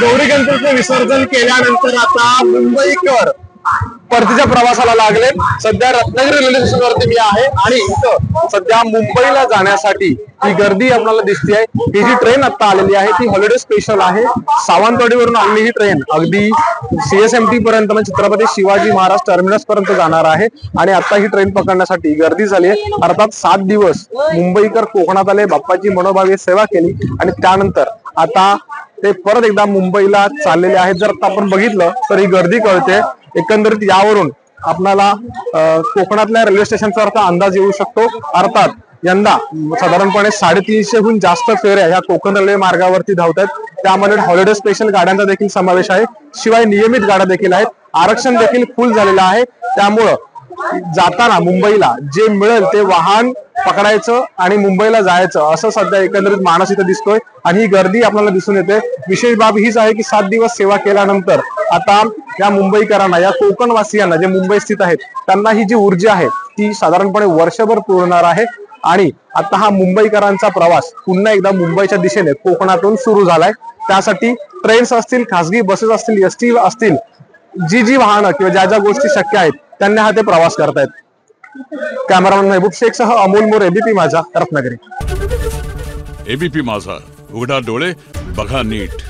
गौरी गणपतीचं विसर्जन केल्यानंतर आता मुंबईकर परतीच्या प्रवासाला लागले। सध्या रत्नागिरी रेल्वे स्टेशनवरती मी आहे आणि इथं सध्या मुंबईला जाण्यासाठी ही गर्दी आपल्याला दिसते आहे। ही जी ट्रेन आता आलेली आहे ती हॉलिडे स्पेशल आहे। सावंतवाडीवरून आलेली ही ट्रेन अगदी CSMT पर्यंत म्हणजे छत्रपती शिवाजी महाराज टर्मिनस पर्यंत जाणार आहे आणि आता ही ट्रेन पकडण्यासाठी गर्दी झाली आहे। अर्थात 7 दिवस मुंबईकर कोकणात आले, बाप्पाची मनोभावे सेवा केली आणि त्यानंतर आता ते परत एकदा मुंबईला चाललेले आहेत। जर आता आपण बघितलं तर ही गर्दी कळते। एकंदरीत यावरून आपल्याला कोकणातल्या रेल्वे स्टेशनचा अर्थ अंदाज येऊ शकतो। अर्थात यंदा साधारणपणे 350हून जास्त फेऱ्या ह्या कोकण रेल्वे मार्गावरती धावत आहेत। त्यामध्ये हॉलिडे स्पेशल गाड्यांचा देखील समावेश आहे, शिवाय नियमित गाड्या देखील आहेत। आरक्षण देखील फुल झालेलं आहे, त्यामुळं जाताना मुंबईला जे मिळेल ते वाहन पकडायचं आणि मुंबईला जायचं असं सध्या एकंदरीत मानस इथं दिसतोय आणि ही गर्दी आपल्याला दिसून येते। विशेष बाब हीच आहे की 7 दिवस सेवा केल्यानंतर आता या मुंबईकरांना, या कोकणवासियांना जे मुंबई स्थित आहेत त्यांना ही जी ऊर्जा आहे ती साधारणपणे वर्षभर पुरणार आहे आणि आता हा मुंबईकरांचा प्रवास पुन्हा एकदा मुंबईच्या दिशेने कोकणातून सुरू झालाय। त्यासाठी ट्रेन्स असतील, खासगी बसेस असतील, ST असतील, जी वाहनं किंवा ज्या गोष्टी शक्य आहेत त्यांना हा ते प्रवास करतायत। कॅमेरामन महबूब शेख सह अमोल मोरे, ABP माझा, रत्नागिरी। ABP माझा, उघडा डोळे बघा नीट।